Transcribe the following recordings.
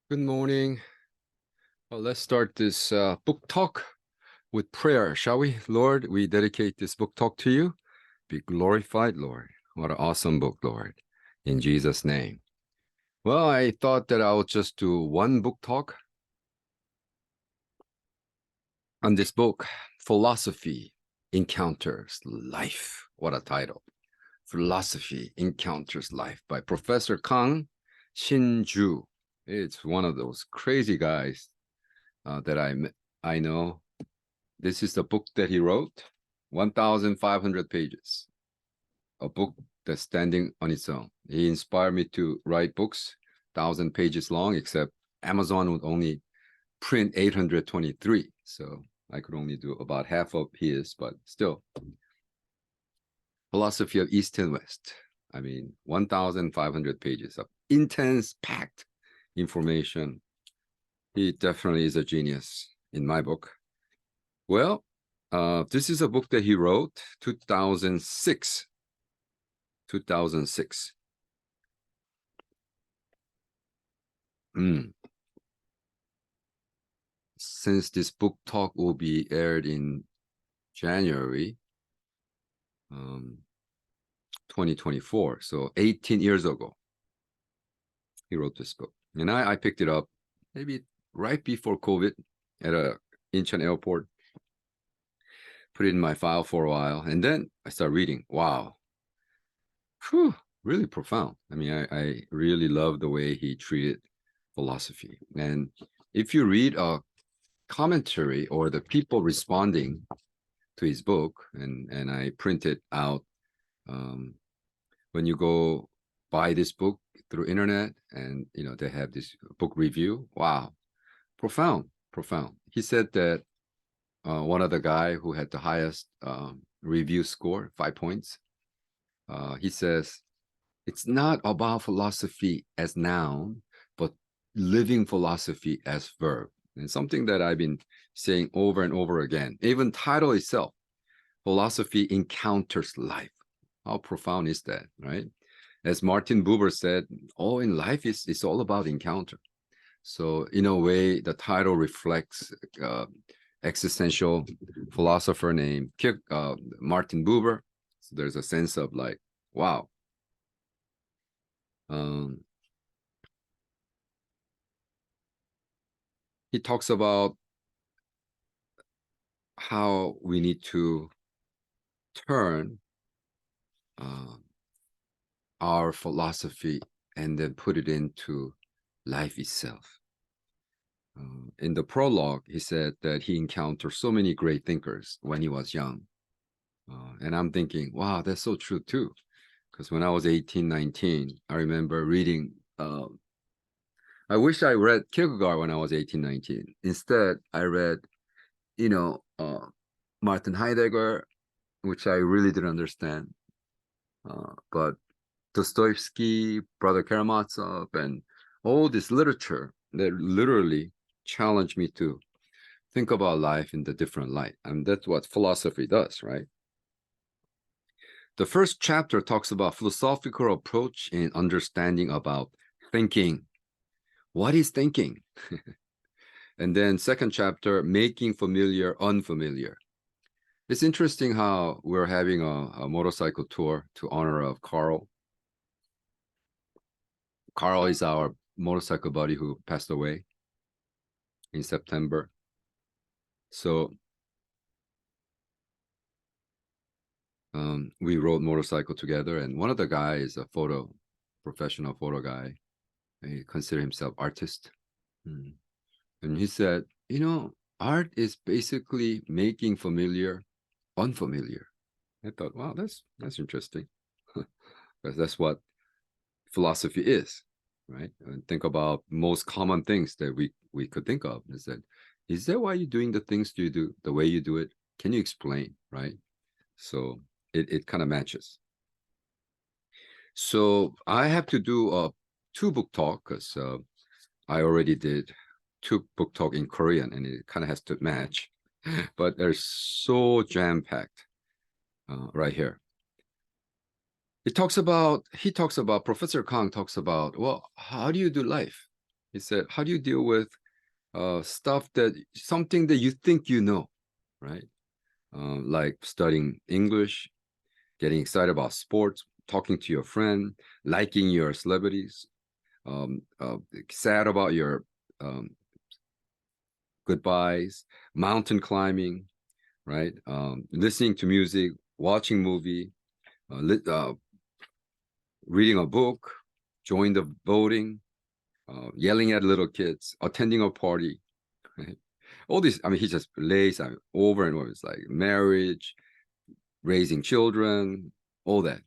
Good morning. Well, let's start this book talk with prayer, shall we? Lord, we dedicate this book talk to you. Be glorified, Lord. What an awesome book, Lord. In Jesus' name. Well, I thought that I would just do one book talk on this book, Philosophy Encounters Life. What a title. Philosophy Encounters Life by Professor Kang, ShinJoo. It's one of those crazy guys that I know. This is the book that he wrote, 1,500 pages, a book that's standing on its own. He inspired me to write books, 1,000 pages long, except Amazon would only print 823. So I could only do about half of his, but still. Philosophy of East and West. I mean, 1,500 pages of intense, packed information. He definitely is a genius in my book. Well, this is a book that he wrote, 2006. 2006. Since this book talk will be aired in January 2024, so 18 years ago, he wrote this book. And I picked it up maybe right before COVID at a Incheon airport. Put it in my file for a while, and then I started reading. Wow. Whew, really profound. I mean, I really love the way he treated philosophy. And if you read a commentary or the people responding to his book, and I printed out when you go buy this book through internet, and they have this book review. Wow, profound. He said that one of the guy who had the highest review score, 5 points, he says, it's not about philosophy as noun, but living philosophy as verb. And something that I've been saying over and over again, even title itself, Philosophy Encounters Life. How profound is that, right? As Martin Buber said, all in life is all about encounter. So in a way, the title reflects existential philosopher named Martin Buber. So there's a sense of like, wow. He talks about how we need to turn our philosophy and then put it into life itself. In the prologue, he said that he encountered so many great thinkers when he was young. And I'm thinking, wow, that's so true too. Because when I was 18, 19, I remember reading, I wish I read Kierkegaard when I was 18, 19. Instead, I read, Martin Heidegger, which I really didn't understand. But Dostoevsky, Brother Karamazov, and all this literature that literally challenged me to think about life in the different light. And that's what philosophy does, right? The first chapter talks about philosophical approach in understanding about thinking. What is thinking? And then second chapter, making familiar unfamiliar. It's interesting how we're having a motorcycle tour to honor of Carl. Carl is our motorcycle buddy who passed away in September. So we rode motorcycle together, and one of the guys is a professional photo guy. He considered himself artist. And he said, art is basically making familiar unfamiliar. I thought, wow, that's interesting. Because that's what philosophy is, right? And think about most common things that we could think of. Is that why you're doing the things you do the way you do it? Can you explain, right? So it kind of matches. So I have to do a 2 book talk because I already did 2 book talk in Korean, and it kind of has to match. But they're so jam-packed right here. Professor Kang talks about, well, how do you do life? He said, how do you deal with something that you think you know, right? Like studying English, getting excited about sports, talking to your friend, liking your celebrities, sad about your goodbyes, mountain climbing, right? Listening to music, watching movie, reading a book, join the voting, yelling at little kids, attending a party, right? All this, I mean, he just lays over and over. It's like marriage, raising children, all that.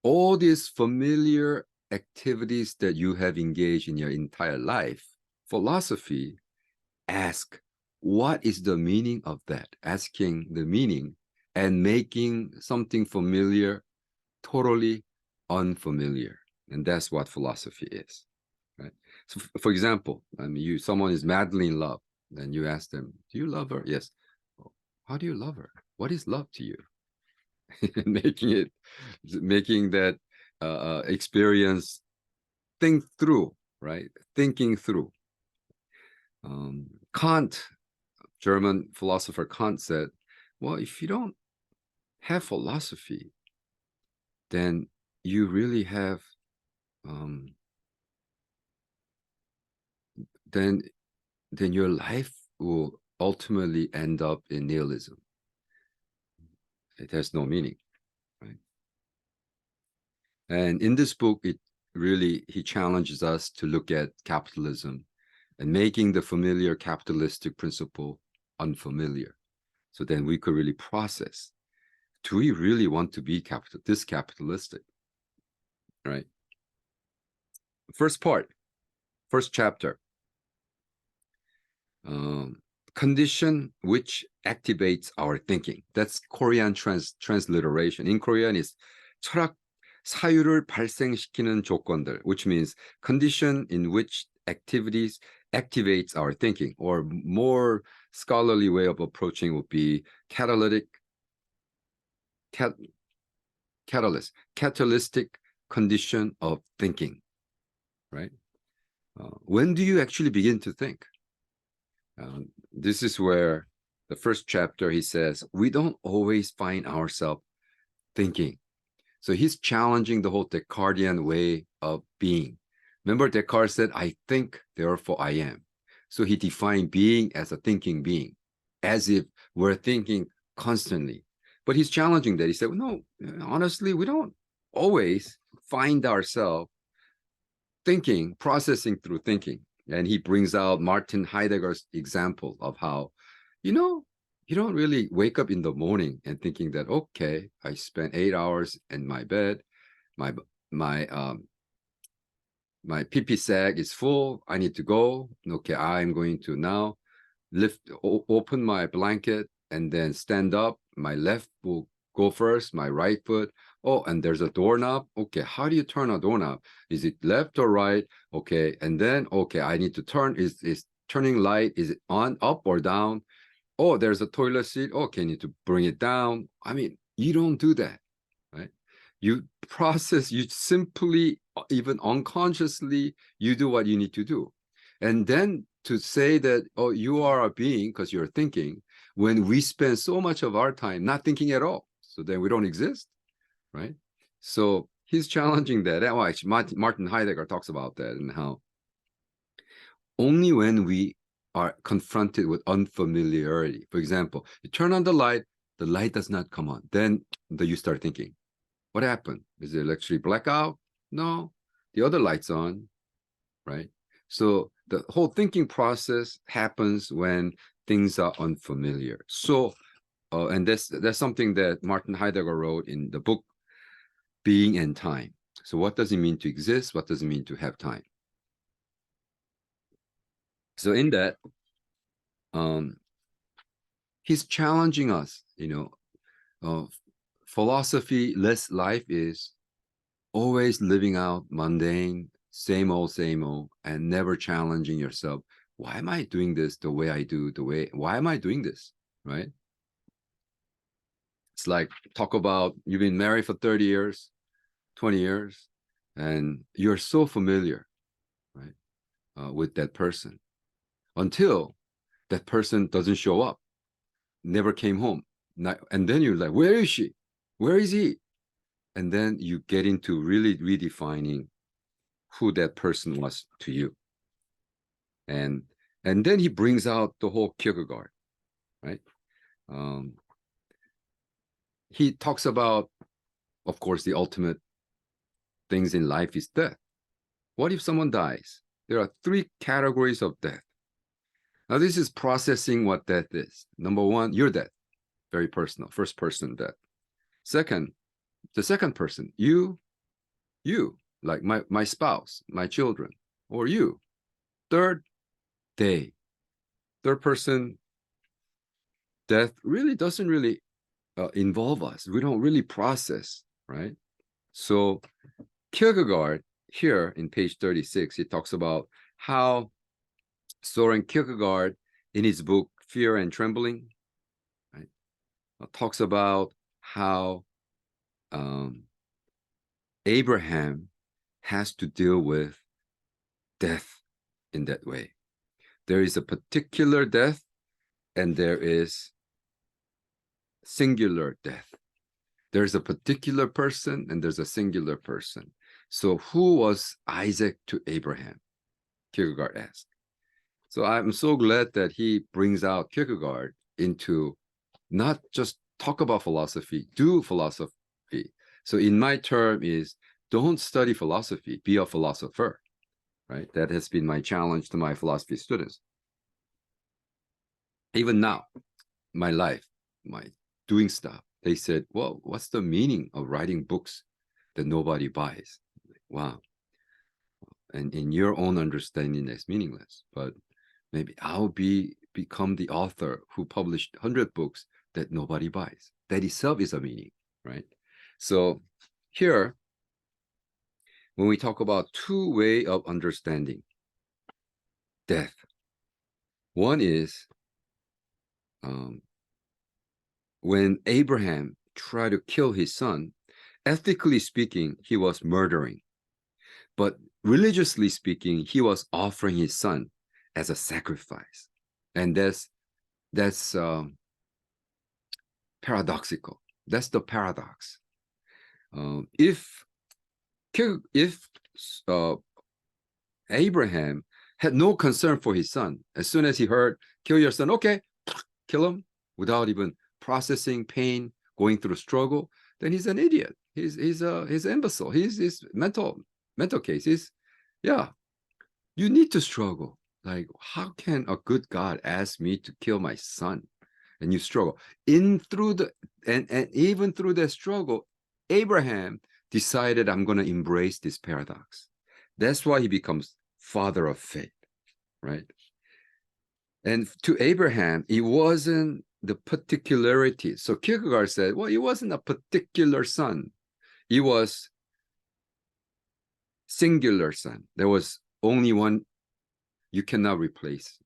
All these familiar activities that you have engaged in your entire life, philosophy, ask, what is the meaning of that? Asking the meaning and making something familiar totally unfamiliar. And that's what philosophy is, right? So for example, I mean, someone is madly in love, then you ask them, do you love her? Yes. How do you love her? What is love to you? making that experience think through, right? Thinking through. Kant, German philosopher Kant said, well, if you don't have philosophy, then you really have then your life will ultimately end up in nihilism. It has no meaning, right? And in this book, he challenges us to look at capitalism and making the familiar capitalistic principle unfamiliar. So then we could really process, do we really want to be this capitalistic, right? First chapter, condition which activates our thinking. That's Korean transliteration. In Korean is 철학 사유를 발생시키는 조건들, which means condition in which activities activates our thinking, or more scholarly way of approaching would be catalytic condition of thinking, right? When do you actually begin to think? This is where the first chapter, he says, we don't always find ourselves thinking. So he's challenging the whole Descartesian way of being. Remember, Descartes said, I think, therefore I am. So he defined being as a thinking being, as if we're thinking constantly. But he's challenging that. He said, well, no, honestly, we don't always find ourselves thinking, processing through thinking. And he brings out Martin Heidegger's example of how, you don't really wake up in the morning and thinking that, okay, I spent 8 hours in my bed, my pee-pee sack is full, I need to go. Okay, I'm going to now open my blanket and then stand up. My left will go first, my right foot. Oh, and there's a doorknob. Okay, how do you turn a doorknob? Is it left or right? Okay, and then, okay, I need to turn. Is turning light, is it on, up or down? Oh, there's a toilet seat. Okay, need to bring it down. I mean, you don't do that, right? You process, you simply, even unconsciously, you do what you need to do. And then to say that, oh, you are a being because you're thinking, when we spend so much of our time not thinking at all, so then we don't exist, right? So he's challenging that. Well, actually, Martin Heidegger talks about that, and how only when we are confronted with unfamiliarity, for example, you turn on the light does not come on, then you start thinking, what happened? Is the electricity blackout? No, the other light's on, right? So the whole thinking process happens when things are unfamiliar. So, and that's something that Martin Heidegger wrote in the book, Being and Time. So what does it mean to exist? What does it mean to have time? So in that, he's challenging us, philosophy-less life is always living out mundane, same old, and never challenging yourself. Why am I doing this the way I do, why am I doing this, right? It's like, talk about, you've been married for 30 years, 20 years, and you're so familiar, right, with that person until that person doesn't show up, never came home. And then you're like, where is she? Where is he? And then you get into really redefining who that person was to you. And then he brings out the whole Kierkegaard, right? He talks about, of course, the ultimate things in life is death. What if someone dies? There are 3 categories of death. Now, this is processing what death is. Number 1, your death, very personal, first person death. Second, the second person, you, like my spouse, my children, or you. Third, they. Third person death really doesn't really involve us. We don't really process, right? So Kierkegaard, here in page 36, he talks about how Soren Kierkegaard, in his book Fear and Trembling, right, talks about how Abraham has to deal with death in that way. There is a particular death, and there is singular death. There's a particular person, and there's a singular person. So who was Isaac to Abraham? Kierkegaard asked. So I'm so glad that he brings out Kierkegaard into not just talk about philosophy, do philosophy. So in my term is, don't study philosophy, be a philosopher, right? That has been my challenge to my philosophy students. Even now, my life, my doing stuff, they said, well, what's the meaning of writing books that nobody buys? Wow. And in your own understanding, that's meaningless. But maybe I'll become the author who published 100 books that nobody buys. That itself is a meaning, right? So here, when we talk about 2 ways of understanding death, one is when Abraham tried to kill his son, ethically speaking, he was murdering. But religiously speaking, he was offering his son as a sacrifice. And that's paradoxical. That's the paradox. If Abraham had no concern for his son, as soon as he heard, kill your son, okay, kill him, without even processing pain, going through struggle, then he's an idiot. He's an imbecile. He's mental case. You need to struggle. Like, how can a good God ask me to kill my son? And you struggle. And even through that struggle, Abraham decided, I'm going to embrace this paradox. That's why he becomes father of faith, right? And to Abraham, it wasn't the particularity. So Kierkegaard said, well, it wasn't a particular son. It was singular son. There was only one. You cannot replace.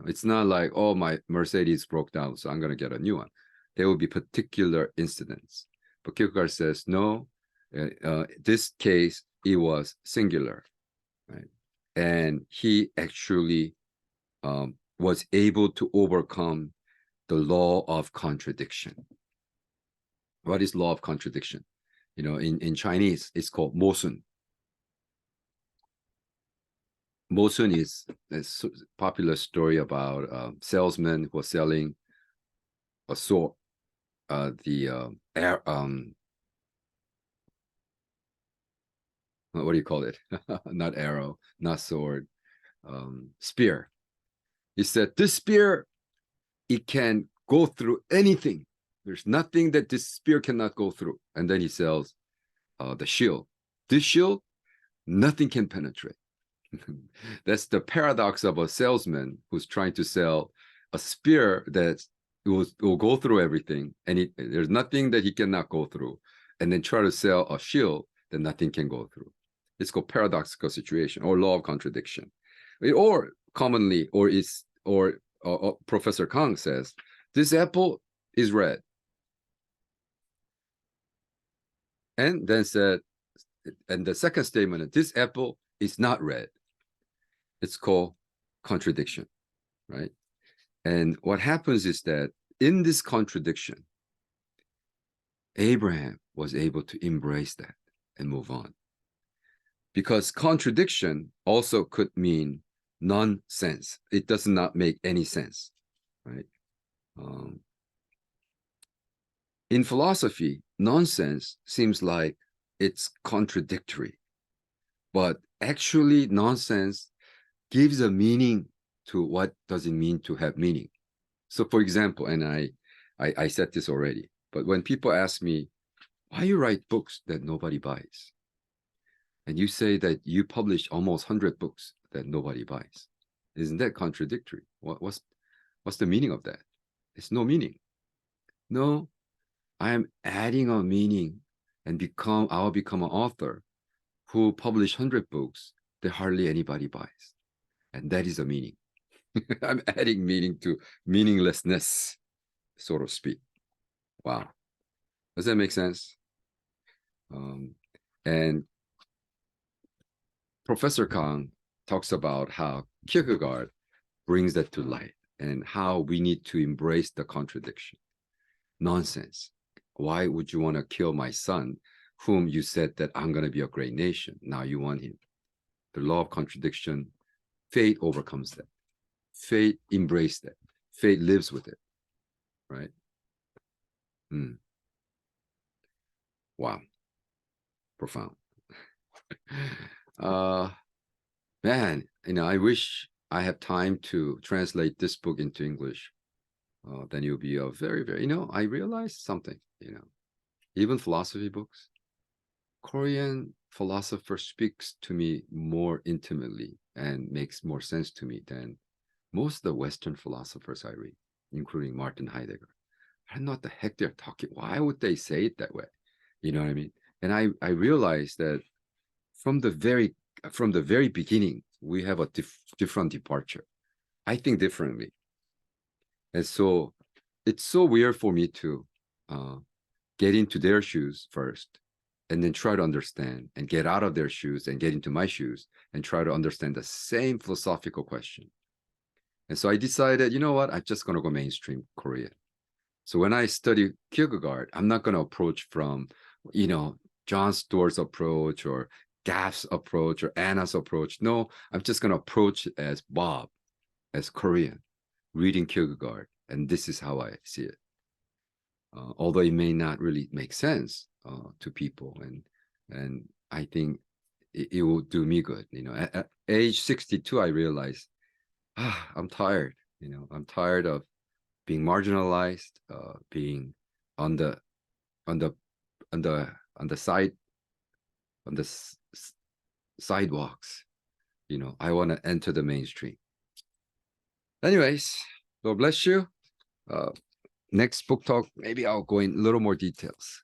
It's not like, oh, my Mercedes broke down, so I'm going to get a new one. There will be particular incidents. But Kierkegaard says, no, this case, it was singular, right? And he actually was able to overcome the law of contradiction. What is law of contradiction? In Chinese, it's called mosun. Mosun is a popular story about a salesman who was selling a sword, what do you call it? Not arrow, not sword, spear. He said, this spear, it can go through anything. There's nothing that this spear cannot go through. And then he sells the shield. This shield, nothing can penetrate. That's the paradox of a salesman who's trying to sell a spear that will go through everything, and there's nothing that he cannot go through, and then try to sell a shield that nothing can go through. It's called paradoxical situation or law of contradiction. Or commonly, Professor Kang says, this apple is red. And then said, and the second statement, this apple is not red. It's called contradiction, right? And what happens is that in this contradiction, Abraham was able to embrace that and move on. Because contradiction also could mean nonsense. It does not make any sense, right? In philosophy, nonsense seems like it's contradictory, but actually nonsense gives a meaning to what does it mean to have meaning. So for example, and I said this already, but when people ask me, why you write books that nobody buys? And you say that you publish almost 100 books that nobody buys. Isn't that contradictory? What's the meaning of that? It's no meaning. No, I am adding a meaning and I'll become an author who publish 100 books that hardly anybody buys. And that is a meaning. I'm adding meaning to meaninglessness, so to speak. Wow. Does that make sense? And Professor Kang talks about how Kierkegaard brings that to light and how we need to embrace the contradiction. Nonsense. Why would you want to kill my son, whom you said that I'm going to be a great nation? Now you want him. The law of contradiction, fate overcomes that. Fate embraced that. Fate lives with it, right? Wow. Profound. Man, I wish I had time to translate this book into English. Then you'll be a very, very, I realized something, even philosophy books, Korean philosopher speaks to me more intimately and makes more sense to me than most of the Western philosophers I read, including Martin Heidegger. I don't know what the heck they're talking. Why would they say it that way? You know what I mean? And I realized that from the very beginning, we have a different departure. I think differently. And so it's so weird for me to get into their shoes first and then try to understand and get out of their shoes and get into my shoes and try to understand the same philosophical question. And so I decided, you know what, I'm just going to go mainstream Korean. So when I study Kierkegaard, I'm not going to approach from, John Stewart's approach or Gaff's approach or Anna's approach. No, I'm just going to approach it as Bob, as Korean, reading Kierkegaard. And this is how I see it. Although it may not really make sense to people. And I think it will do me good. At age 62, I realized, I'm tired. I'm tired of being marginalized, being on the sidewalks. I want to enter the mainstream. Anyways, God bless you. Next book talk, maybe I'll go in a little more details.